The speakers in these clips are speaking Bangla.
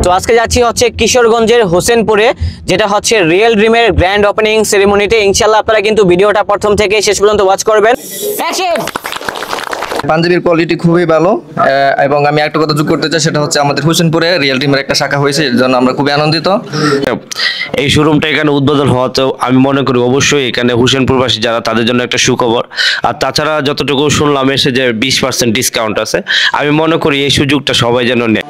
তো আজকে যাচ্ছি হচ্ছে কিশোরগঞ্জের হোসেনপুরে, যেটা হচ্ছে রিয়েল ড্রিমের গ্র্যান্ড ওপেনিং সেরেমনিতে। ইনশাআল্লাহ আপনারা কিন্তু ভিডিওটা প্রথম থেকে শেষ পর্যন্ত ওয়াচ করবেন। পাঞ্জাবির কোয়ালিটি খুবই ভালো এবং আমি একটা কথা যোগ করতে চাই, সেটা হচ্ছে আমাদের হোসেনপুরে রিয়েল ড্রিমের একটা শাখা হয়েছে, এর জন্য আমরা খুবই আনন্দিত। এই শোরুমটা এখানে উদ্বোধন হওয়াতেও আমি মনে করি অবশ্যই এখানে হোসেনপুরবাসী যারা তাদের জন্য একটা সুখবর। আর তাছাড়া যতটুকু শুনলাম এসে যে 20% ডিসকাউন্ট আছে, আমি মনে করি এই সুযোগটা সবাই যেন নেয়।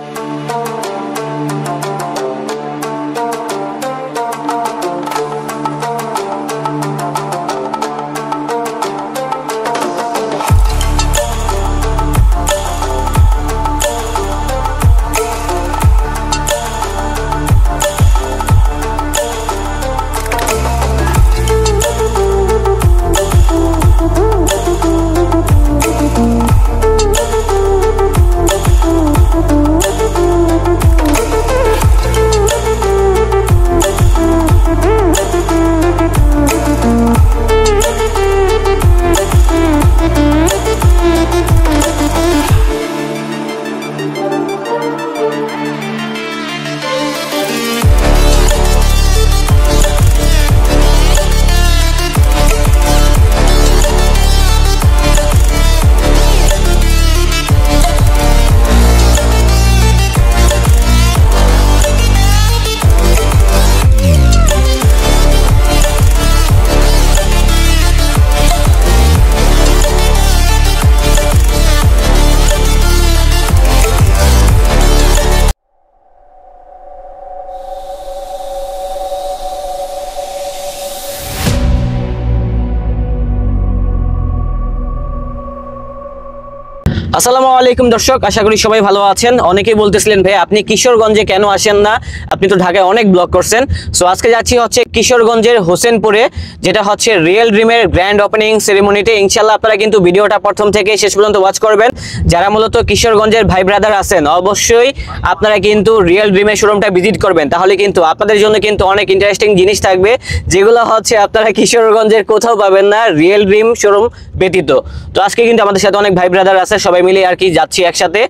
আসসালামু আলাইকুম দর্শক, আশা করি সবাই ভালো আছেন। অনেকেই বলতেছিলেন ভাই আপনি কিশোরগঞ্জে কেন আসেন না, আপনি তো ঢাকায় অনেক ব্লগ করছেন। সো আজকে যাচ্ছি হচ্ছে কিশোরগঞ্জের হোসেনপুরে, যেটা হচ্ছে রিয়েল ড্রিমের গ্র্যান্ড ওপেনিং সেরেমনিতে। ইনশাআল্লাহ আপনারা কিন্তু ভিডিওটা প্রথম থেকে শেষ পর্যন্ত ওয়াচ করবেন। যারা মূলত কিশোরগঞ্জের ভাই ব্রাদার আছেন, অবশ্যই আপনারা কিন্তু রিয়েল ড্রিমের শোরুমটা ভিজিট করবেন। তাহলে কিন্তু আপনাদের জন্য কিন্তু অনেক ইন্টারেস্টিং জিনিস থাকবে, যেগুলো হচ্ছে আপনারা কিশোরগঞ্জের কোথাও পাবেন না রিয়েল ড্রিম শোরুম ব্যতীত। তো আজকে কিন্তু আমাদের সাথে অনেক ভাই ব্রাদার আছে, সবাই মিলে আর কি যাচ্ছি একসাথে।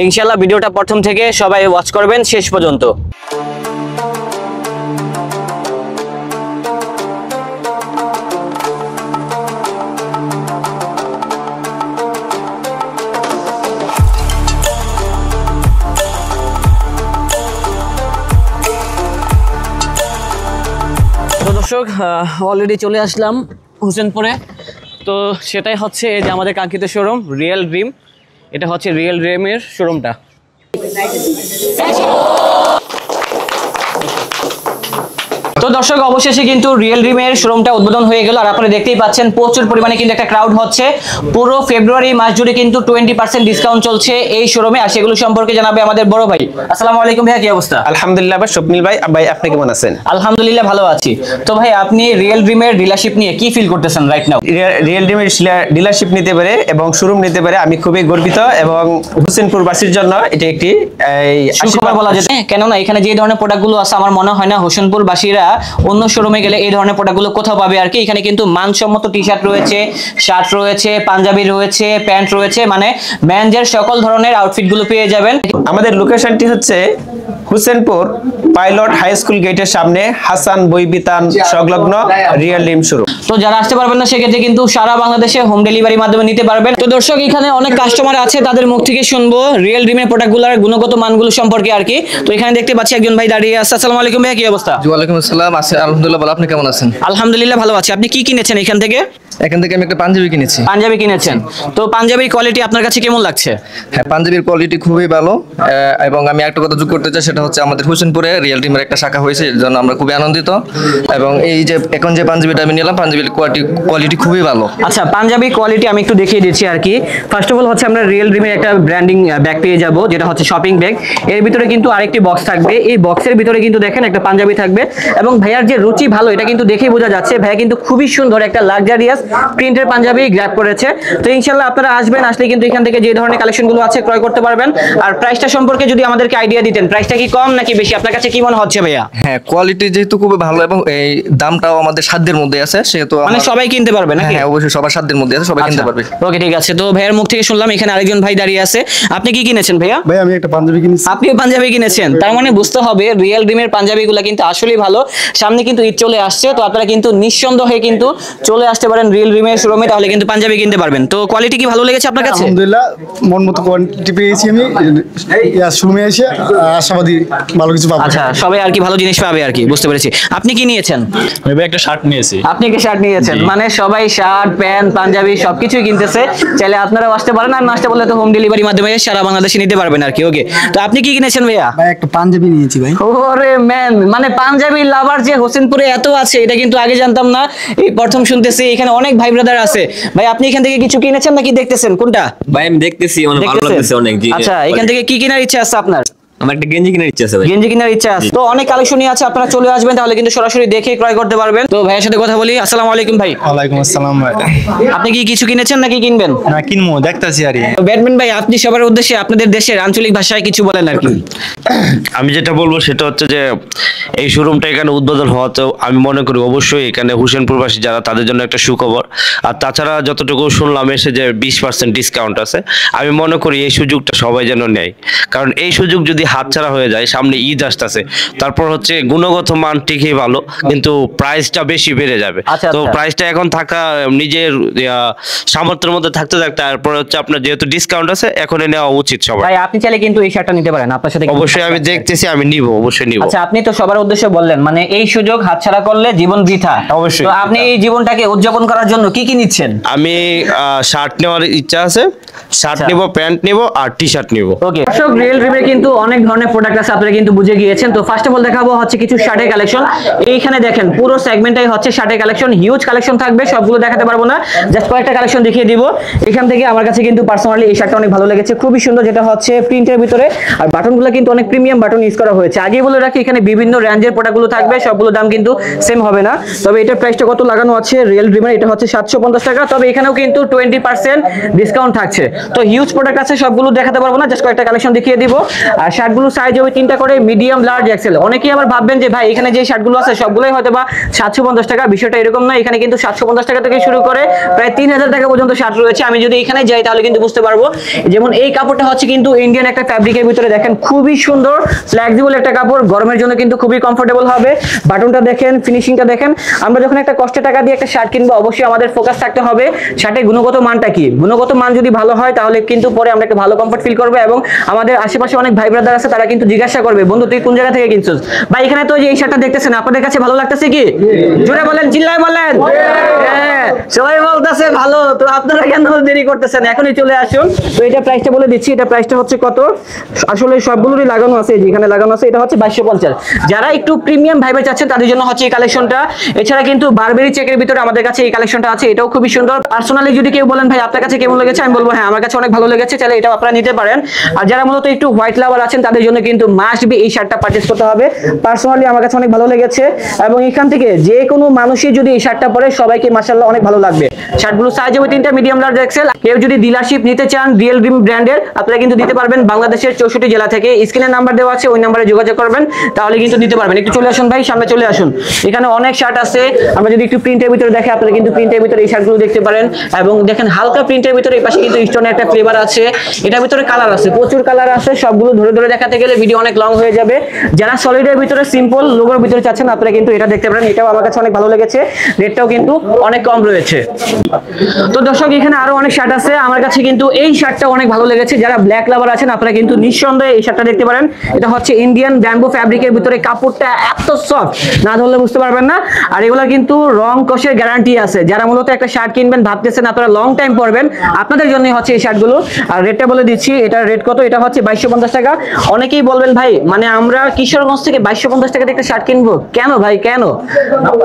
ইনশাআল্লাহ ভিডিওটা প্রথম থেকে সবাই ওয়াচ করবেন শেষ পর্যন্ত। তো দর্শক, অলরেডি চলে আসলাম হোসেনপুরে। তো সেটাই হচ্ছে এই যে আমাদের কাঙ্ক্ষিত শোরুম রিয়েল ড্রিম। এটা হচ্ছে রিয়েল ড্রিমের শোরুমটা। তো দর্শক, অবশেষে কিন্তু রিয়েল ড্রিমের শোরুমটা উদ্বোধন হয়ে গেল। আর আপনারা দেখতেই পাচ্ছেন প্রচুর পরিমাণে কিন্তু একটা ক্রাউড হচ্ছে। পুরো ফেব্রুয়ারি মাস জুড়ে কিন্তু 20% ডিসকাউন্ট চলছে এই শোরুমে। আর সেগুলো সম্পর্কে জানাবে আমাদের বড় ভাই। আসসালামু আলাইকুম ভাইয়া, কি অবস্থা? আলহামদুলিল্লাহ ভাই, স্বপ্নিল ভাই। ভাই আপনি কেমন আছেন? আলহামদুলিল্লাহ ভালো আছি। তো ভাই আপনি রিয়েল ড্রিমের ডিলারশিপ নিয়ে কি ফিল করতেছেন রাইট নাও? রিয়েল ড্রিমের ডিলারশিপ নিতে পারে এবং শোরুম নিতে পারে আমি খুবই গর্বিত, এবং হোসেনপুরবাসীর জন্য এটা একটি সুখবর বলা যেতে। কেননা এখানে যে ধরনের প্রোডাক্টগুলো আছে, আমার মনে হয় না হোসেনপুরবাসীরা অন্য শোরুমে গেলে এই ধরনের প্রোডাক্টগুলো কোথাও পাবে আর কি। এখানে কিন্তু মানসম্মত টি শার্ট রয়েছে, শার্ট রয়েছে, পাঞ্জাবি রয়েছে, প্যান্ট রয়েছে, মানে মেনজের সকল ধরনের আউটফিটগুলো পেয়ে যাবেন। আমাদের লোকেশনটি হচ্ছে হোসেনপুর পাইলট হাই স্কুল গেটের সামনে, হাসান বই বিতান সংলগ্ন রিয়েল ড্রিম শোরুম। তো যারা আসতে পারবেন না সেক্ষেত্রে কিন্তু সারা বাংলাদেশে হোম ডেলিভারির মাধ্যমে নিতে পারবেন। তো দর্শক, এখানে অনেক কাস্টমার আছে, তাদের মুখ থেকে শুনবো রিয়েল ড্রিমের প্রোডাক্টগুলোর গুণগত মানগুলো সম্পর্কে আর কি। তো এখানে দেখতে পাচ্ছি একজন ভাই দাঁড়িয়ে আছে। আসসালামু আলাইকুম ভাই, কি অবস্থা? ওয়ালাইকুম আসসালাম। আলহামদুলিল্লাহ ভালো, আপনি কেমন আছেন? আলহামদুলিল্লাহ ভালো আছি। আপনি কি কিনেছেন এখান থেকে? এখান থেকে আমি একটা পাঞ্জাবি কিনেছি। পাঞ্জাবি কিনেছেন? তো পাঞ্জাবির কোয়ালিটি আপনার কাছে কেমন লাগছে? হ্যাঁ, পাঞ্জাবির কোয়ালিটি খুবই ভালো এবং আমি একটা কথা যোগ করতে চাই, সেটা হচ্ছে আমাদের হোসেনপুরে রিয়েল ড্রিমের একটা শাখা হয়েছে, এর জন্য আমরা খুবই আনন্দিত। এবং এই যে এখন যে পাঞ্জাবিটা আমি নিলাম, পাঞ্জাবির কোয়ালিটি খুবই ভালো। আচ্ছা, পাঞ্জাবি কোয়ালিটি আমি একটু দেখিয়ে দিচ্ছি আর কি। ফার্স্ট অফ অল হচ্ছে আমরা রিয়েল ড্রিমের একটা ব্র্যান্ডিং ব্যাগ পেয়ে যাব, যেটা হচ্ছে শপিং ব্যাগ। এর ভিতরে কিন্তু আরেকটি বক্স থাকবে। এই বক্সের ভিতরে কিন্তু দেখেন একটা পাঞ্জাবি থাকবে এবং ভাইয়ার যে রুচি ভালো এটা কিন্তু দেখেই বোঝা যাচ্ছে। ভাইয়া কিন্তু খুবই সুন্দর একটা লাক্সারিয়াস প্রিন্টের পাঞ্জাবি গ্র্যাব করেছে। তো ইনশাআল্লাহ আপনারা আসবেন, আসলে কিন্তু এখান থেকে যে ধরনের কালেকশনগুলো আছে ক্রয় করতে পারবেন। আর প্রাইসটা সম্পর্কে যদি আমাদেরকে আইডিয়া দিতেন, প্রাইসটা কি কম নাকি বেশি, আপনার কাছে কি মনে হচ্ছে ভাইয়া? হ্যাঁ, কোয়ালিটি যেহেতু খুবই ভালো এবং এই দামটাও আমাদের সাধ্যের মধ্যে আছে, সেহেতু মানে সবাই কিনতে পারবে নাকি? হ্যাঁ অবশ্যই সবার সাধ্যের মধ্যে আছে, সবাই কিনতে পারবে। ওকে ঠিক আছে। তো ভাইয়ার মুখ থেকে শুনলাম এখানে আরেকজন ভাই দাঁড়িয়ে আছে, আপনি কি কিনেছেন ভাইয়া? ভাই আমি একটা পাঞ্জাবি কিনেছি। আপনি পাঞ্জাবি কিনেছেন, তার মানে বুঝতে হবে রিয়েল ড্রিমের পাঞ্জাবিগুলো কিন্তু আসলেই ভালো। সামনে কিন্তু ঈদ চলে আসছে, তো আপনারা কিন্তু নিঃসন্দেহে কিন্তু চলে আসতে পারেন রিয়েল ড্রিমের শোরুমে, তাহলে কিন্তু পাঞ্জাবি কিনতে পারবেন। তো কোয়ালিটি কি ভালো লেগেছে আপনার কাছে? আলহামদুলিল্লাহ মন মতো কোয়ান্টিটি পেয়েছি আমি। শোরুমে এসে আশাবাদী ভালো কিছু পাবো। আচ্ছা, সবাই আর কি ভালো জিনিস পাবে আর কি, বুঝতে পেরেছি। আপনি কি নিয়েছেন? আমি ভাই একটা শার্ট নিয়েছি। আপনি কি শার্ট নিয়েছেন? মানে সবাই শার্ট প্যান্ট পাঞ্জাবি সবকিছুই কিনতেছে, চাইলে আপনারাও আসতে পারেন, আর না আসতে বললে তো হোম ডেলিভারির মাধ্যমে সারা বাংলাদেশে নিতে পারবেন আর কি। ওকে, তো আপনি কি কিনেছেন ভাইয়া? ভাই একটা পাঞ্জাবি নিয়েছি ভাই। ওরে ম্যান, মানে পাঞ্জাবি লাভার যে হোসেনপুরে এত আছে এটা কিন্তু আগে জানতাম না, এই প্রথম শুনতেছি। এখানে অনেক ভাই ব্রাদার আছে। ভাই আপনি এখান থেকে কিছু কিনেছেন নাকি দেখতেছেন, কোনটা ভাই আমি দেখতেছি, মানে ভালো দেখতেছেন? লাগতেছে অনেক। জি আচ্ছা, এখান থেকে কি কেনার ইচ্ছা আছে আপনার? আমার একটা গেঞ্জি কেনার ইচ্ছা আছে ভাই। গেঞ্জি কেনার ইচ্ছা আছে, তো অনেক কালেকশনই আছে, আপনারা চলে আসবেন, তাহলে কিন্তু সরাসরি দেখে ক্রয় করতে পারবেন। তো ভাইয়ের সাথে কথা বলি। আসসালামু আলাইকুম ভাই। ওয়ালাইকুম আসসালাম ভাই। আপনি কি কিছু কিনেছেন নাকি কিনবেন? না কিনবো, দেখতাছি আর তো ব্যাটম্যান ভাই, আপনি সবার উদ্দেশ্যে আপনাদের দেশের আঞ্চলিক ভাষায় কিছু বলেন আর কি। আমি যেটা বলবো সেটা হচ্ছে যে এই শোরুমটা এখানে উদ্বোধন হওয়াতেও আমি মনে করি অবশ্যই এখানে হোসেনপুরবাসী যারা তাদের জন্য একটা সুখবর। আর তাছাড়া যতটুকু শুনলাম এসে যে 20% ডিসকাউন্ট আছে, আমি মনে করি এই সুযোগটা সবাই যেন নেয়। কারণ এই সুযোগ যদি হাতছাড়া হয়ে যায়, সামনে ঈদ আসতেছে, তারপর হচ্ছে গুণগত মান ঠিকই ভালো কিন্তু প্রাইসটা বেশি বেড়ে যাবে। আচ্ছা, তো আচ্ছা। প্রাইসটা এখন থাকা নিজের সামর্থ্যের মধ্যে থাকতে থাকতে, তারপর হচ্ছে আপনার যেহেতু ডিসকাউন্ট আছে এখনই নেওয়া উচিত সবাই। ভাই আপনি চাইলে কিন্তু এই শার্টটা নিতে পারেন, আপনার সাথে কিন্তু অবশ্যই আমি দেখতেছি, আমি নিব, অবশ্যই নিব। আচ্ছা, আপনি তো সবার উদ্দেশ্যে বললেন, মানে এই সুযোগ হাতছাড়া করলে জীবন বৃথা। অবশ্যই। তো আপনি এই জীবনটাকে উদযাপন করার জন্য কি কি নিচ্ছেন? আমি শার্ট নেওয়ার ইচ্ছা আছে, শার্ট আচ্ছা। নিব, প্যান্ট নিব আর টি শার্ট নিব। ওকে দর্শক, রিয়েল ড্রিমের কিন্তু অনেক ধরনের প্রোডাক্ট আছে, আপনারা কিন্তু বুঝে গিয়েছেন। তো ফার্স্ট অফ অল দেখাবো হচ্ছে কিছু শার্টের কালেকশন। এইখানে দেখেন পুরো সেগমেন্টটাই হচ্ছে শার্টের কালেকশন, হিউজ কালেকশন থাকবে, সবগুলো দেখাতে পারবো না, জাস্ট কয়েকটা কালেকশন দেখিয়ে দিব। এখান থেকে আমার কাছে কিন্তু পার্সোনালি এই শার্টটা অনেক ভালো লেগেছে, খুবই সুন্দর, যেটা হচ্ছে প্রিন্টের ভিতরে, আর বাটনগুলো কিন্তু অনেক প্রিমিয়াম বাটন ইউজ করা হয়েছে। আগেই বলে রাখি এখানে বিভিন্ন রেঞ্জের প্রোডাক্টগুলো থাকবে, সবগুলো দাম কিন্তু সেম হবে না। তবে এটার প্রাইসটা কত লাগানো আছে রিয়েল ড্রিমের, এটা হচ্ছে 750 টাকা। তবে এখানেও কিন্তু 20% ডিসকাউন্ট থাকছে। তো হিউজ প্রোডাক্ট আছে, সবগুলো দেখাতে পারবো না, জাস্ট কয়েকটা কালেকশন দেখিয়ে দিব। আর শার্টগুলো সাইজ হবে 3টা করে, মিডিয়াম লার্জ এক্সেল। অনেকেই আবার ভাববেন যে ভাই এখানে যে শার্টগুলো আছে সবগুলোই হয়তো বা 750 টাকা, বিষয়টা এরকম না। এখানে কিন্তু 750 টাকা থেকে শুরু করে প্রায় 3000 টাকা পর্যন্ত শার্ট রয়েছে। আমি যদি এখানে যাই তাহলে কিন্তু বুঝতে পারবো। যেমন এই কাপড়টা হচ্ছে কিন্তু ইন্ডিয়ান একটা ফ্যাব্রিকের ভিতরে, দেখেন খুবই সুন্দর ফ্লেক্সিবল একটা কাপড়, গরমের জন্য কিন্তু খুবই কমফোর্টেবল হবে। বাটনটা দেখেন, ফিনিশিংটা দেখেন। আমরা যখন একটা কষ্টের টাকা দিয়ে একটা শার্ট কিনবো, অবশ্যই আমাদের ফোকাস থাকতে হবে শার্টের গুণগত মানটা কি। গুণগত মান যদি ভালো হয় তাহলে কিন্তু পরে আমরা একটা ভালো কমফোর্ট ফিল করবো, এবং আমাদের আশেপাশে অনেক ভাই ব্রাদার আছে, তারা কিন্তু জিজ্ঞাসা করবে বন্ধু তুই কোন জায়গা থেকে কিনছিস। ভাই এখানে তো যে এই শার্টটা দেখতেছেন আপনাদের কাছে ভালো লাগতেছে কি? জোরে বলেন, চিল্লায় বলেন। হ্যাঁ, সবাই বলতেছে ভালো। তো আপনারা কেন দেরি করতেছেন, এখনই চলে আসুন। তো এটা প্রাইসটা বলে দিচ্ছি, এটা প্রাইসটা হচ্ছে কত, আসলে সবগুলোরই লাগানো আছে, যেখানে লাগানো আছে এটা হচ্ছে 2250। যারা একটু প্রিমিয়াম ভাইবে চাচ্ছেন তাদের জন্য হচ্ছে এই কালেকশনটা। এছাড়া কিন্তু বারবেরি চেকের ভিতরে আমাদের কাছে এই কালেকশনটা আছে, এটাও খুবই সুন্দর। পার্সোনালি যদি কেউ বলেন ভাই আপনার কাছে কেমন লেগেছে, আমি বলবো হ্যাঁ আমার কাছে অনেক ভালো লেগেছে, চাইলে এটাও আপনারা নিতে পারেন। আর যারা মূলত একটু হোয়াইট লাভার আছেন তাদের জন্য কিন্তু মাস্ট বি এই শার্টটা পারচেজ করতে হবে। পার্সোনালি আমার কাছে অনেক ভালো লেগেছে, এবং এখান থেকে যে কোনো মানুষই যদি এই শার্টটা পরে সবাইকে মাশাআল্লাহ অনেক ভালো লাগবে। শার্টগুলো সাইজ হবে 3টা, মিডিয়াম লার্জ এক্সেল। কেউ যদি ডিলারশিপ নিতে চান রিয়েল ড্রিম ব্র্যান্ডের, আপনারা কিন্তু দিতে পারবেন বাংলাদেশের 64 জেলা থেকে। স্ক্রিনে নাম্বার দেওয়া আছে, ওই নাম্বারে যোগাযোগ করবেন, তাহলে কিন্তু দিতে পারবেন। একটু চলে আসুন ভাই, সামনে চলে আসুন। এখানে অনেক শার্ট আছে, আমরা যদি একটু প্রিন্টের ভিতরে দেখে, আপনারা কিন্তু প্রিন্টের ভিতরে এই শার্টগুলো দেখতে পারেন। এবং দেখেন হালকা প্রিন্টের ভিতরে এই পাশে কিন্তু স্টোনের একটা ফ্লেভার আছে, এটার ভিতরে কালার আছে, প্রচুর কালার আছে। সবগুলো ধরে ধরে দেখাতে গেলে ভিডিও অনেক লং হয়ে যাবে। যারা সলিডের ভিতরে সিম্পল লোগোর ভিতরে চাচ্ছেন, আপনারা কিন্তু এটা দেখতে পারেন, এটাও আমার কাছে অনেক ভালো লেগেছে, রেটটাও কিন্তু অনেক কম রয়েছে। তো দর্শক এখানে আরো অনেক শার্ট আছে, আমার কাছে কিন্তু এই শার্টটা অনেক ভালো লেগেছে। যারা ব্ল্যাক লাভার আছেন আপনারা কিন্তু নিঃসন্দেহে এই শার্টটা দেখতে পারেন। এটা হচ্ছে ইন্ডিয়ান ব্যাম্বু ফ্যাব্রিকের ভিতরে, কাপড়টা এত সফট, না ধরলে বুঝতে পারবেন না। আর এগুলা কিন্তু রং কষের গ্যারান্টি আছে। যারা মূলত একটা শার্ট কিনবেন ভাবতেছেন আপনারা লং টাইম পরবেন, আপনাদের জন্য হচ্ছে এই শার্টগুলো। আর রেটটা বলে দিচ্ছি, এটার রেট কত, এটা হচ্ছে 2250 টাকা। অনেকেই বলবেন ভাই মানে আমরা কিশোরগঞ্জ থেকে 2250 টাকা দিয়ে একটা শার্ট কিনবো কেন ভাই কেন?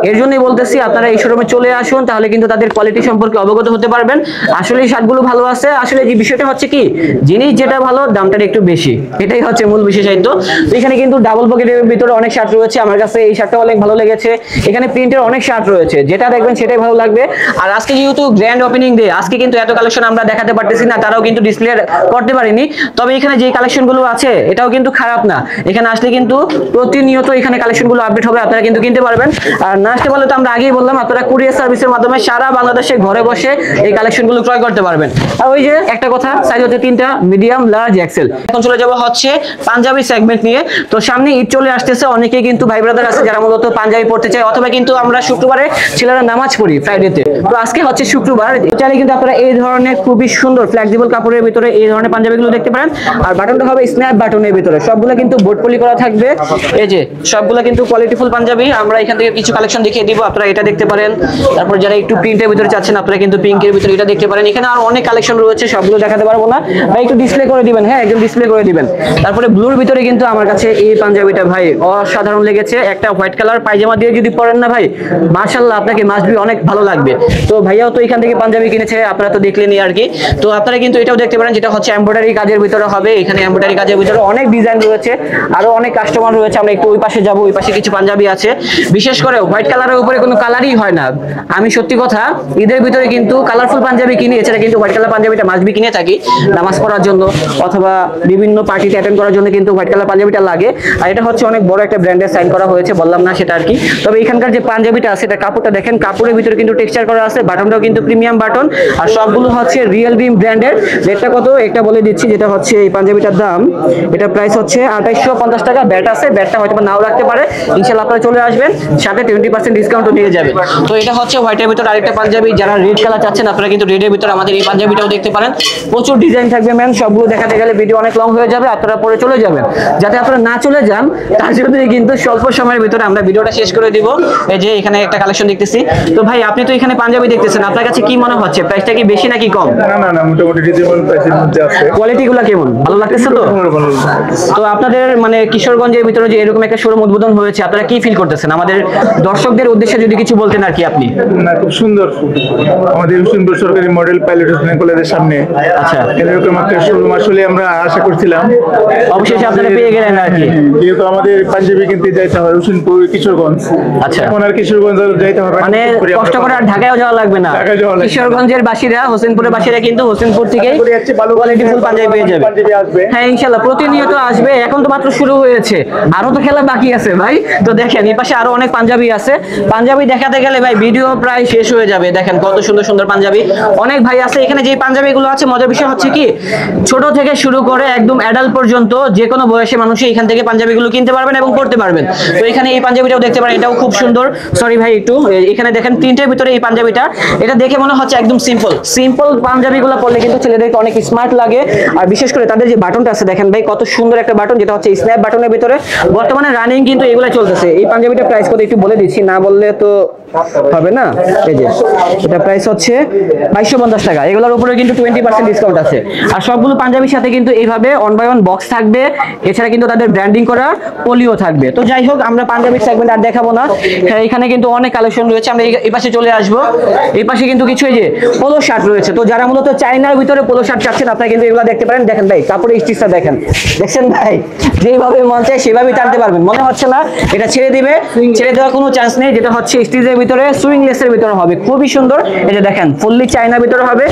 এর জন্যই বলতেছি আপনারা এই শোরুমে চলে আসুন, তাহলে কিন্তু তাদের কোয়ালিটি সম্পর্কে অবগত হতে পারবেন। আসলে এই শার্টগুলো ভালো আছে, আসলে যে বিষয়টা হচ্ছে কি জিনিস যেটা ভালো দামটা একটু বেশি, এটাই হচ্ছে মূল বিশেষত্ব। তো এখানে কিন্তু ডাবল পকেটের ভিতরে অনেক শার্ট রয়েছে, আমার কাছে এই শার্টটা অনেক ভালো লেগেছে। এখানে প্রিন্টের অনেক শার্ট রয়েছে, যেটা দেখবেন সেটাই ভালো লাগবে। আর আজকে যেহেতু গ্র্যান্ড ওপেনিং ডে, আজকে কিন্তু এত কালেকশন আমরা দেখাতে পারতেছি না, তারাও কিন্তু ডিসপ্লে করতে পারিনি। তবে এখানে যে কালেকশনগুলো আছে এটাও কিন্তু খারাপ না, এখানে আসলে কিন্তু প্রতিনিয়ত এখানে কালেকশনগুলো আপডেট হবে, আপনারা কিন্তু কিনতে পারবেন। আর না আসতে পারলে তো আমরা আগেই বললাম আপনারা কুরিয়ার সার্ভিসের মাধ্যমে সারা বাংলাদেশে ঘরে বসে এই কালেকশনগুলো ক্রয় করতে পারবেন। আর ওই যে একটা কথা, সাইজ হচ্ছে 3টা, মিডিয়াম, লার্জ, এক্সেল। এখন চলে যাব হচ্ছে পাঞ্জাবি সেগমেন্ট নিয়ে। তো সামনে ঈদ চলে আসতেছে, অনেকেই কিন্তু ভাই ব্রাদার আছে যারা মূলত পাঞ্জাবি পড়তে চায়, অথবা কিন্তু আমরা শুক্রবারে ছেলেরা নামাজ পড়ি ফ্রাইডেতে। তো আজকে হচ্ছে শুক্রবার, চাইলে কিন্তু আপনারা এই ধরনের খুবই সুন্দর ফ্লেক্সিবল কাপড়ের ভিতরে এই ধরনের পাঞ্জাবিগুলো দেখতে পারেন। আর বাটনটা হবে স্ন্যাপ বাটনের ভিতরে, সবগুলো কিন্তু বোর্ড পলি করা থাকবে। এই যে সবগুলো কিন্তু কোয়ালিটিফুল পাঞ্জাবি। আমরা এখান থেকে কিছু কালেকশন দেখিয়ে দিব, আপনারা এটা দেখতে পারেন। তারপর যারা একটু প্রিন্টের ভিতরে চাচ্ছেন আপনারা কিন্তু পিঙ্কের ভিতরে এটা দেখতে পারেন। এখানে আর অনেক কালেকশন রয়েছে, সবগুলো দেখাতে পারবো না ভাই, একটু ডিসপ্লে করে দিবেন। হ্যাঁ, একদম ডিসপ্লে করে দিবেন। তারপরে ব্লুর ভিতরে কিন্তু আমার কাছে এই পাঞ্জাবিটা ভাই অসাধারণ লেগেছে। একটা হোয়াইট কালার পায়জামা দিয়ে যদি পরেন না ভাই, মাশাআল্লাহ আপনাকে মাস্ট বি অনেক ভালো লাগবে। তো ভাইয়াও তো এখান থেকে পাঞ্জাবি কিনেছে, আপনারা তো দেখলেনই আর কি। তো আপনারা কিন্তু এটাও দেখতে পারেন, যেটা হচ্ছে এমব্রয়ডারি কাজের ভিতরে হবে। এখানে এমব্রয়ডারি কাজের ভিতরে অনেক ডিজাইন রয়েছে, আরো অনেক কাস্টমার রয়েছে। আমরা একটু ওই পাশে যাব, ওই পাশে কিছু পাঞ্জাবি আছে। বিশেষ করে হোয়াইট কালারের উপরে কোনো কালারই হয় না। আমি সত্যি কথা ঈদের ভিতরে কিন্তু কালারফুল পাঞ্জাবি কিনি, এছাড়া কিন্তু হোয়াইট কালার পাঞ্জাবিটা মাস্ট বি কিনে থাকি নামাজ পড়ার জন্য অথবা বিভিন্ন পার্টিতে অ্যাটেন্ড করার জন্য কিন্তু হোয়াইট কালার পাঞ্জাবিটা লাগে। আর এটা হচ্ছে অনেক বড় একটা ব্র্যান্ডের সাইন করা হয়েছে, বললাম না সেটা আর কি। তবে এখানকার যে পাঞ্জাবিটা আছে এটা কাপড়টা দেখেন, কাপড়ের ভিতরে কিন্তু টেক্সচার করা আছে, বাটনটাও কিন্তু প্রিমিয়াম বাটন। আর সবগুলো হচ্ছে রিয়েল ডিম ব্র্যান্ডের। রেটটা কত একটা বলে দিচ্ছি, যেটা হচ্ছে এই পাঞ্জাবিটার দাম, এটা প্রাইস হচ্ছে 2850 টাকা। ব্যাট আছে, ব্যাটটা হয়তো নাও রাখতে পারে, ইনশাআল্লাহ আপনারা চলে আসবেন, সাথে 20% ডিসকাউন্টও নিয়ে যাবে। তো এটা হচ্ছে হোয়াইটের ভিতর আরেকটা পাঞ্জাবি। যারা রেড কালার চাচ্ছেন আপনারা কিন্তু রেডের ভিতর আমাদের এই পাঞ্জাবিটাও দেখতে পারেন। প্রচুর ডিজাইন থাকবে ম্যাম, সবগুলো দেখাতে গেলে ভিডিও অনেক লং হয়ে যাবে, আপনারা পরে চলে যাবেন। যাতে আপনারা না চলে যান তার জন্য কিন্তু স্বল্প সময়ের ভিতরে আমরা ভিডিওটা শেষ করে দিব। এই যে এখানে একটা কালেকশন দেখতেছি। তো ভাই আপনি তো এখানে পাঞ্জাবি দেখতেছেন, আপনার কাছে কি মনে হচ্ছে প্রাইসটা কি বেশি নাকি কম? না মোটামুটি রিজনেবল প্রাইসের মধ্যে আছে। কোয়ালিটিগুলো কেমন, ভালো লাগতেছে তো? তো আপনাদের মানে কিশোরগঞ্জের ভিতরে যে এরকম একটা শোরুম উদ্বোধন হয়েছে, আপনারা কি ফিল করতেছেন? আমাদের দর্শকদের উদ্দেশ্যে যদি কিছু বলতেন আর কি আপনি। না, খুব সুন্দর। আমাদের হোসেনপুর সরকারি মডেল পাইলট কলেজের সামনে আচ্ছা, এরকম একটা শোরুম আসলে আমরা আশা করছিলাম, অবশেষে আপনারা পেয়ে গেলেন আর কি। যেহেতু আমাদের পাঞ্জাবি কিনতে যাইতে হয় হোসেনপুর কিশোরগঞ্জ, আচ্ছা, এখন আর কিশোরগঞ্জ যাইতে হবে মানে কষ্ট করে আর ঢাকায়ও যাওয়া লাগবে না। ঢাকায় যাওয়া লাগবে না। কিশোরগঞ্জের বাসীরা, হোসেনপুরের বাসীরা কিন্তু হোসেনপুর থেকেই কোয়ালিটিফুল পাঞ্জাবি পেয়ে যাবে। হ্যাঁ ইনশাআল্লাহ প্রতিনিয়ত আসবে, এখন তো মাত্র শুরু হয়েছে, আরো তো খেলা বাকি আছে ভাই। তো দেখেন এই পাশে আরো অনেক পাঞ্জাবি আছে, পাঞ্জাবি দেখাতে গেলে ভাই ভিডিও প্রায় শেষ হয়ে যাবে। দেখেন কত সুন্দর সুন্দর পাঞ্জাবি, অনেক ভাই আছে এখানে। যে পাঞ্জাবিগুলো আছে মজার বিষয় হচ্ছে কি, ছোট থেকে শুরু করে একদম অ্যাডাল্ট পর্যন্ত যে কোনো বয়সে মানুষই এখান থেকে পাঞ্জাবিগুলো কিনতে পারবেন এবং পড়তে পারবেন। তো এখানে এই পাঞ্জাবিটাও দেখতে পারেন, এটাও খুব সুন্দর। সরি ভাই একটু, এখানে দেখেন প্রিন্টের ভিতরে এই পাঞ্জাবিটা, এটা দেখে মনে হচ্ছে একদম সিম্পল পাঞ্জাবিগুলো পরলে কিন্তু ছেলেদেরকে অনেক স্মার্ট লাগে। আর বিশেষ করে তাদের যে বাটনটা আছে দেখেন ভাই কত সুন্দর একটা বাটন, যেটা হচ্ছে স্ন্যাপ বাটনের ভিতরে। বর্তমানে রানিং কিন্তু এগুলো চলতেছে। এই পাঞ্জাবিটা প্রাইস কত একটু বলে দিচ্ছি, না বললে তো হবে না। এই যে এটা প্রাইস হচ্ছে 2250 টাকা। এগুলোর উপরে কিন্তু 20% ডিসকাউন্ট আছে। আর সবগুলো পাঞ্জাবির সাথে কিন্তু এইভাবে 1 বাই 1 বক্স থাকবে, এছাড়া কিন্তু তাদের ব্র্যান্ডিং করা পলিও থাকবে। তো যাই হোক আমরা পাঞ্জাবি সেগমেন্ট আর দেখাবো না, এখানে কিন্তু অনেক কালেকশন রয়েছে। আমরা এই পাশে চলে আসবো, এই পাশে কিন্তু কিছু এই যে পোলো শার্ট রয়েছে। তো যারা মূলত চাইনার ভিতরে পোলো শার্ট চাচ্ছেন আপনারা কিন্তু এগুলো দেখতে পারেন। দেখেন ভাই কাপড়ের স্টিচটা দেখেন, দেখছেন ভাই, যেভাবে মন চায় সেভাবেই টানতে পারবেন, মনে হচ্ছে না এটা ছেড়ে দিবে, ছেড়ে দেওয়ার কোনো চান্স নেই। যেটা হচ্ছে স্টিচের ভিতরে সুইংলেসের ভিতরে হবে, খুবই সুন্দর। এই যে দেখেন ফুললি চাইনার ভিতরে হবে,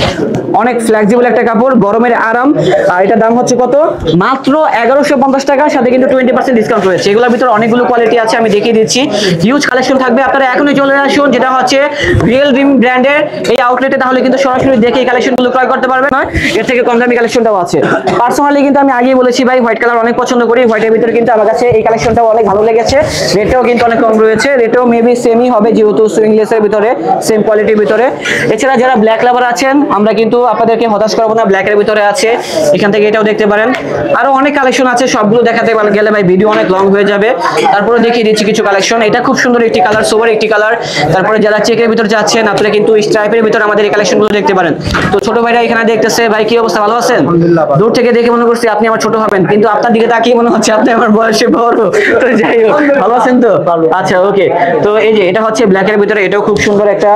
অনেক ফ্লেক্সিবল একটা কাপড়, গরমের আরাম। আর এটা দাম হচ্ছে কত, মাত্র 1150 টাকা, সাথে কিন্তু 20% ডিসকাউন্ট রয়েছে। এগুলোর ভিতরে অনেকগুলো কোয়ালিটি আছে, আমি দেখিয়ে দিচ্ছি। হিউজ কালেকশন থাকবে, আপনারা এখনই চলে আসুন, যেটা হচ্ছে রিয়েল ড্রিম ব্র্যান্ডের এই আউটলেটে। তাহলে কিন্তু সরাসরি দেখে এই কালেকশনগুলো ক্রয় করতে পারবেন, এর থেকে কম দামি কালেকশনটাও আছে। পার্সোনালি কিন্তু আমি আগেই বলেছি ভাই হোয়াইট কালার অনেক পছন্দ করি, হোয়াইটের ভিতরে কিন্তু আমার কাছে এই কালেকশনটাও অনেক ভালো লেগেছে। রেটটাও কিন্তু অনেক কম রয়েছে, রেটও মেবি সেমই হবে যেহেতু সুইংলেসের ভিতরে, সেম কোয়ালিটির ভিতরে। এছাড়া যারা ব্ল্যাক লাভার আছেন আমরা কিন্তু আপনাদেরকে হতাশ করবো না, ব্ল্যাকের ভিতরে আছে, এখান থেকে এটাও দেখতে পারেন। আরো অনেক কালেকশন আছে, সবগুলো দেখাতে গেলে ভাই ভিডিও অনেক লং হয়ে যাবে। তারপরে দেখিয়ে দিচ্ছি কিছু কালেকশন। এটা খুব সুন্দর একটি কালার, সোবার একটি কালার। তারপরে যারা চেকের ভিতরে যাচ্ছেন আপনারা কিন্তু স্ট্রাইপের ভিতরে আমাদের এই কালেকশনগুলো দেখতে পারেন। তো ছোট ভাইরা এখানে দেখতেছে, ভাই কি অবস্থা, ভালো আছেন? দূর থেকে দেখে মনে করছি আপনি আমার ছোট হবেন, কমেন্ট, কিন্তু আপনার দিকে তাকিয়ে মনে হচ্ছে আপনি আমার বয়সে বড়। তো যাই হোক, ভালো আছেন তো? আচ্ছা ওকে। তো এই যে এটা হচ্ছে ব্ল্যাকের ভিতরে, এটাও খুব সুন্দর একটা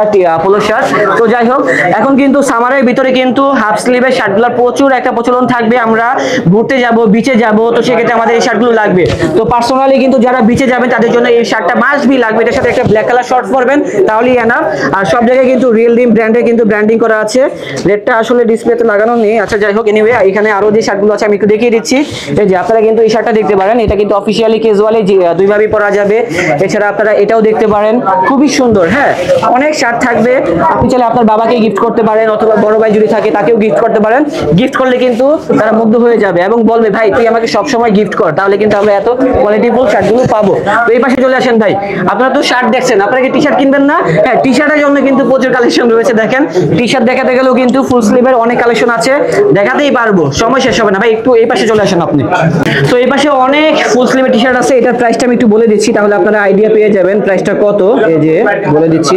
পোলো শার্ট। তো যাই হোক, এখন কিন্তু সামারের ভিতরে কিন্তু হাফ স্লিভের শার্টগুলোর প্রচুর একটা প্রচলন থাকবে। আমরা ঘুরতে যাব, বিচে যাব, তো সেক্ষেত্রে আমাদের এই শার্টগুলো লাগবে। তো পার্সোনালি কিন্তু যারা বিচে যাবেন তাদের জন্য এই শার্টটা মাস্ট বি লাগবে। এটার সাথে একটা ব্ল্যাক কালার শর্টস পরবেন, তাহলেই এনাফ। আর সব জায়গায় কিন্তু রিয়েল ডিম ব্র্যান্ডের কিন্তু ব্র্যান্ডিং করা আছে। রেটটা আসলে ডিসপ্লেতে লাগানো নেই। আচ্ছা যাই হোক, এনিওয়ে এখানে আরো যে শার্টগুলো আছে আমি একটু দেখিয়ে দিচ্ছি। এই যে আপনারা কিন্তু এই শার্টটা দেখতে পারেন, এটা কিন্তু অফিশিয়ালি ক্যাজুয়ালি দুইভাবেই পরা যাবে। এছাড়া আপনারা এটাও দেখতে পারেন, খুবই সুন্দর। হ্যাঁ, অনেক শার্ট থাকবে, আপনি চাইলে আপনার বাবাকে গিফট করতে পারেন, অথবা বড় ভাই যদি থাকে তাকেও গিফট করতে পারেন। গিফট করলে কিন্তু তারা মুগ্ধ হয়ে যাবে এবং বলবে ভাই তুই আমাকে সব সময় গিফট কর, তাহলে কিন্তু আমরা এত কোয়ালিটিফুল শার্টগুলো পাবো। তো এই পাশে চলে আসেন ভাই, আপনারা তো শার্ট দেখছেন, আপনারা কি টি শার্ট কিনবেন না? হ্যাঁ, টি শার্টের জন্য কিন্তু প্রচুর কালেকশন রয়েছে। দেখেন টি শার্ট দেখাতে গেলেও কিন্তু ফুল স্লিভের অনেক কালেকশন আছে, দেখাতেই পারবো, সময় শেষ হবে না ভাই। একটু এই পাশে চলে আসেন আপনি। তো এই পাশে অনেক ফুল স্লিভের টি শার্ট আছে। এটার প্রাইসটা আমি একটু বলে দিচ্ছি, তাহলে আপনারা আইডিয়া পেয়ে যাবেন প্রাইসটা কত। এই যে বলে দিচ্ছি,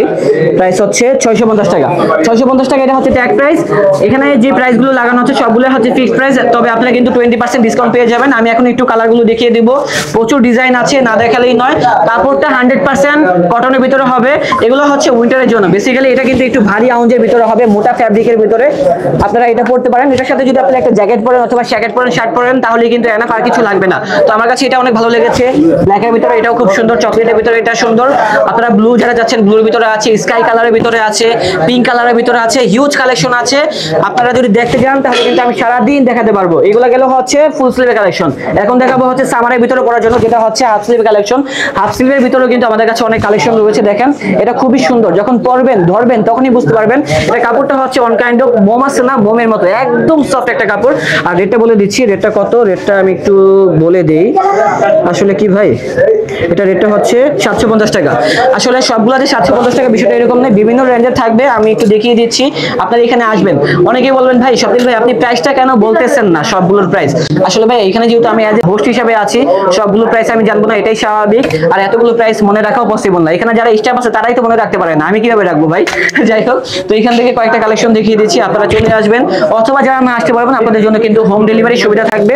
প্রাইস হচ্ছে 650 টাকা। 650 টাকা, এটা হচ্ছে ট্যাগ প্রাইস। এখানে যে প্রাইসগুলো লাগানো হচ্ছে সবগুলো হচ্ছে ফিক্সড প্রাইস, তবে আপনারা কিন্তু 20% ডিসকাউন্ট পেয়ে যাবেন। আমি এখন একটু কালারগুলো দেখিয়ে দিব, প্রচুর ডিজাইন আছে, না দেখালেই নয়। কাপড়টা 100% কটনের ভিতরে হবে। এগুলো হচ্ছে উইন্টারের জন্য, বেসিক্যালি এটা কিন্তু একটু ভারী আউঞ্জের ভিতরে হবে, মোটা ফ্যাব্রিকের ভিতরে। আপনারা এটা পরতে পারেন, এটার সাথে যদি আপনারা একটা জ্যাকেট পরেন অথবা জ্যাকেট পরেন, শার্ট পরেন, তাহলে কিন্তু এনাফ, আর কিছু লাগবে না। তো আমার কাছে এটা অনেক ভালো লেগেছে। ব্ল্যাকের ভিতরে এটাও খুব সুন্দর, চকলেটের ভিতরে এটা সুন্দর। আপনারা ব্লু যারা যাচ্ছেন, ব্লুর ভিতরে আছে, স্কাই কালারের ভিতরে আছে, পিঙ্ক কালারের ভিতরে আছে, হিউজ কালেকশন আছে। আপনারা যদি দেখতে যান তাহলে কিন্তু আমি সারাদিন দেখাতে পারবো। এগুলো গেল হচ্ছে ফুল স্লিভের কালেকশন। এখন দেখাবো হচ্ছে সামারের ভিতরে পরার জন্য, যেটা হচ্ছে হাফ স্লিভের কালেকশন। হাফ স্লিভের ভিতরেও কিন্তু আমাদের কাছে অনেক কালেকশন রয়েছে। দেখেন এটা খুবই সুন্দর, যখন পরবেন ধরবেন তখনই বুঝতে পারবেন। এটা কাপড়টা হচ্ছে অন কাইন্ড অফ মোম আছে না, মোমের মতো একদম সফট একটা কাপড়। আর রেটটা বলে দিচ্ছি, রেটটা কত, রেটটা আমি একটু বলে দেই। আসলে কি ভাই, এটা রেটটা হচ্ছে 750 টাকা। আসলে সবগুলোতে 750 টাকা বিষয়টা এরকম নেই, বিভিন্ন রেঞ্জের থাকবে। আমি একটু দেখিয়ে দিচ্ছি, আপনারা এখানে আসবেন। অনেকেই বলবেন ভাই স্বপ্নিল ভাই আপনি প্রাইসটা কেন বলতেছেন না সবগুলোর প্রাইস। আসলে ভাই এখানে যেহেতু আমি অ্যাজ এ হোস্ট হিসেবে আছি, সবগুলোর প্রাইস আমি জানবো না, এটাই স্বাভাবিক। আর এতগুলো প্রাইস মনে রাখাও পসিবল না। এখানে যারা স্টাফ আছে তারাই তো মনে রাখতে পারে না, আমি কিভাবে রাখবো ভাই। যাই হোক, তো এখান থেকে কয়েকটা কালেকশন দেখিয়ে দিচ্ছি, আপনারা চলে আসবেন। অথবা যারা না আসতে পারবেন, আপনাদের জন্য কিন্তু হোম ডেলিভারি সুবিধা থাকবে।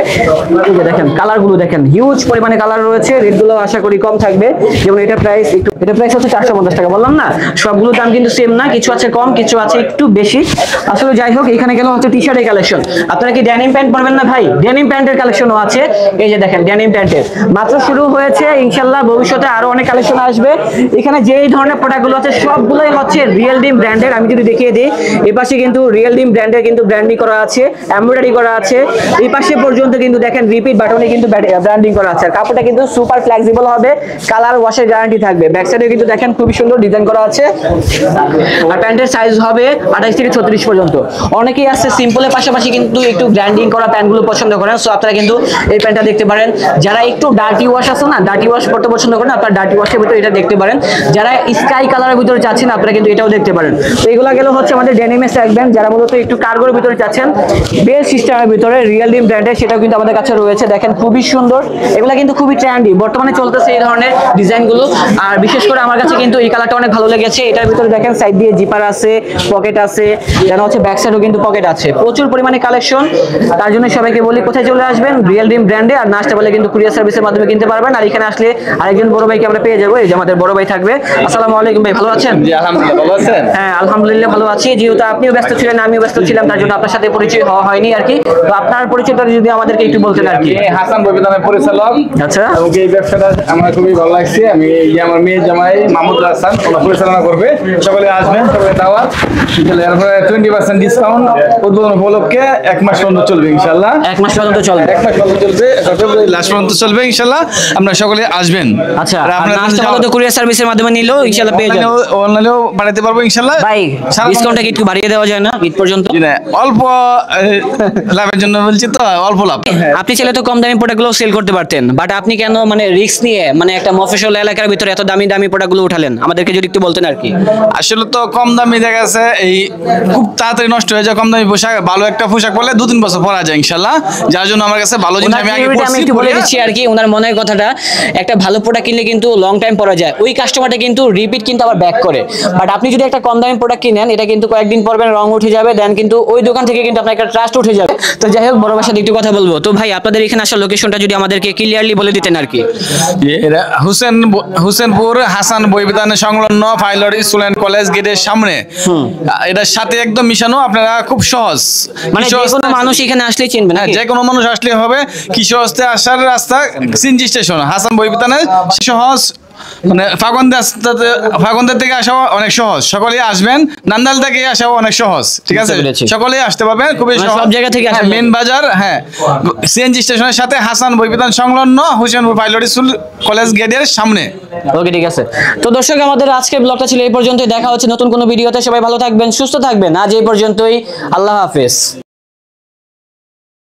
এই যে দেখেন কালারগুলো দেখেন, হিউজ পরিমাণে কালার রয়েছে। রেটগুলো আশা করি কম থাকবে। যেমন এটা প্রাইস হচ্ছে 450 টাকা, বললাম না সবগুলো দাম কিন্তু সেম না, কিছু আছে কম, কিছু আছে একটু বেশি। আসলে যাই হোক, এখানে গেল হচ্ছে টি শার্টের কালেকশন। আপনারা কি ডেনিম প্যান্ট পরবেন না ভাই? ডেনিম প্যান্টের কালেকশনও আছে। এই যে দেখেন ডেনিম প্যান্টের মাত্র শুরু হয়েছে, ইনশাআল্লাহ ভবিষ্যতে আরো অনেক কালেকশন আসবে। এখানে যেই ধরনের প্রোডাক্টগুলো আছে সবগুলোই হচ্ছে রিয়েল ডিম ব্র্যান্ডের। আমি যদি দেখিয়ে দিই, এই পাশে কিন্তু রিয়েল ডিম ব্র্যান্ডের কিন্তু ব্র্যান্ডিং করা আছে, এমব্রয়ডারি করা আছে। এই পাশে পর্যন্ত কিন্তু দেখেন রিপিট বাটনে কিন্তু ব্র্যান্ডিং করা আছে। কাপড়টা কিন্তু সুপার ফ্লেক্সিবল হবে, কালার ওয়াশের গ্যারান্টি থাকবে। ব্যাক সাইডে কিন্তু দেখেন খুবই সুন্দর ডিজাইন করা আছে। আর প্যান্টের সাইজ হবে 28 থেকে 36 পর্যন্ত। অনেকেই আছে সিম্পলের পাশাপাশি কিন্তু একটু ব্র্যান্ডিং করা প্যান্টগুলো পছন্দ করেন, সো আপনারা কিন্তু এই প্যান্টটা দেখতে পারেন। যারা একটু ডার্টি ওয়াশ আছে না, ডার্টি ওয়াশ করতে পছন্দ করেন, আপনারা ডার্টি ওয়াশের ভিতরে এটা দেখতে পারেন। যারা স্কাই কালারের ভিতরে চাচ্ছেন, আপনারা কিন্তু এটাও দেখতে পারেন। তো এগুলো গেল হচ্ছে আমাদের ডেনিমের সেগমেন্ট। যারা মূলত একটু কার্গোর ভিতরে চাচ্ছেন, বেল সিস্টেমের ভিতরে রিয়েল ডিম ব্র্যান্ডের, সেটাও কিন্তু আমাদের কাছে রয়েছে। দেখেন খুবই সুন্দর, এগুলা কিন্তু খুবই ট্রেন্ডি, বর্তমানে চলতেছে এই ধরনের ডিজাইনগুলো। আর বিশেষ করে আমার কাছে কিন্তু এই কালারটা অনেক ভালো লেগেছে। এটার ভিতরে দেখেন সাইড দিয়ে জিপার আছে, পকেট আছে, যেন হচ্ছে ব্যাক সাইডেও কিন্তু পকেট আছে। প্রচুর পরিমাণে কালেকশন। তার জন্য সবাইকে বলি কোথায় চলে আসবেন, রিয়েল ডিম ব্র্যান্ডে। আর না আসতে পারলে কিন্তু কুরিয়ার সার্ভিসের মাধ্যমে কিনতে পারবেন। আর এখানে আসলে আরেকজন বড় ভাইকে আমরা পেয়ে যাবো, এই যে আমাদের বড় ভাই থাকবে। আসসালামু আলাইকুম ভাই, ভালো আছেন? জি আলহামদুলিল্লাহ, ভালো আছেন? হ্যাঁ আলহামদুলিল্লাহ ভালো আছি। যেহেতু আপনিও ব্যস্ত ছিলেন, আমিও ব্যস্ত ছিলাম, তার জন্য আপনার সাথে পরিচয় হওয়া হয়নি আর কি। তো আপনার পরিচয়টা যদি আমাদেরকে একটু বলতেন আর কি। আমি হাসান ববিতা নামে পরিচালক। আচ্ছা, এবং এই ব্যবসাটা আমার খুবই ভালো লাগছে। আমি আমার মেয়ে জামাই মাহমুদ হাসান ওরা পরিচালনা করবে। সকলে আসবেন, সকলে দাওয়াত। এরপরে 20% ডিসকাউন্ট উদ্বোধন উপলক্ষে 1 মাস পর্যন্ত চলবে ইনশাআল্লাহ। 1 মাস পর্যন্ত চলবে? 1 মাস পর্যন্ত চলবে, ফেব্রুয়ারি লাস্ট পর্যন্ত চলবে ইনশাআল্লাহ। আপনারা সকলে আসবেন। আচ্ছা, আর আর আপনারা না আসতে পারলে তো কুরিয়ার সার্ভিসের মাধ্যমে নিলেও ইনশাআল্লাহ পেয়ে যাবেন। অনলাইনেও বানাতে পারবো ইনশাআল্লাহ। ভাই ডিসকাউন্টটা কি একটু বাড়িয়ে দেওয়া যায় না ঈদ পর্যন্ত? জি না, অল্প লাভের জন্য বলছি তো, অল্প লাভ। আপনি চাইলে তো কম দামি প্রোডাক্টগুলো সেল করতে পারতেন, বাট আপনি কেন মানে রিস্ক নিয়ে মানে একটা মফস্বল এলাকার ভিতরে এত দামি দামি প্রোডাক্টগুলো উঠালেন, আমাদেরকে যদি একটু বলতেন আর কি। আসলে তো কম দামি দেখা গেছে এই খুব তাড়াতাড়ি নষ্ট হয়ে যায়। কম দামি পোশাক, ভালো একটা পোশাক পরলে 2-3 বছর পরা যায় ইনশাল্লাহ, যার জন্য আমার কাছে ভালো জিনিস আমি আগে আমি পরছি, একটু বলে পরিয়া- দিচ্ছি আর কি ওনার মনের কথাটা। একটা ভালো প্রোডাক্ট কিনলে কিন্তু লং টাইম পরা যায়, ওই কাস্টমারটা কিন্তু রিপিট কিন্তু আবার ব্যাক করে। বাট আপনি যদি একটা কম দামি প্রোডাক্ট কিনেন, এটা কিন্তু কয়েকদিন পরবেন রং উঠে যাবে, দেন কিন্তু ওই দোকান থেকে কিন্তু আপনার একটা ট্রাস্ট উঠে যাবে। তো যাই হোক, বড় ভাইয়ের সাথে একটু কথা বলবো। তো ভাই, আপনাদের এখানে আসার লোকেশনটা যদি আমাদেরকে ক্লিয়ারলি বলে দিতেন আর কি। এরা হুসেনপুর হাসান বই বিতানের সংলগ্ন পাইলট স্কুল অ্যান্ড কলেজ গেটের সামনে, এটার সাথে একদম মিশানো, আপনারা খুব সহজ, মানে যে কোনো মানুষ এখানে আসলেই চিনবে না? হ্যাঁ, যে কোনো মানুষ আসলে হবে। কিশোর হস্তে আসার রাস্তা সিনজি স্টেশন, হাসান বই বিতানের সহজ, মানে ফাগন্দের থেকে আসাও অনেক সহজ। সকলেই আসবেন, নান্দাল থেকে আসাও অনেক সহজ, ঠিক আছে? বুঝতে পেরেছি। সকলেই আসতে পারবেন, খুবই মানে সহজ। সব জায়গা থেকে আসা মেন বাজার, হ্যাঁ, সিএনজি স্টেশনের সাথে হাসান বই বিতান সংলগ্ন হুসেনপুর পাইলট স্কুল কলেজ গেটের সামনে। ওকে, ঠিক আছে। তো দর্শক, আমাদের আজকের ব্লগটা ছিল এই পর্যন্তই। দেখা হচ্ছে নতুন কোনো ভিডিওতে। সবাই ভালো থাকবেন, সুস্থ থাকবেন। আজ এই পর্যন্তই, আল্লাহ হাফেজ।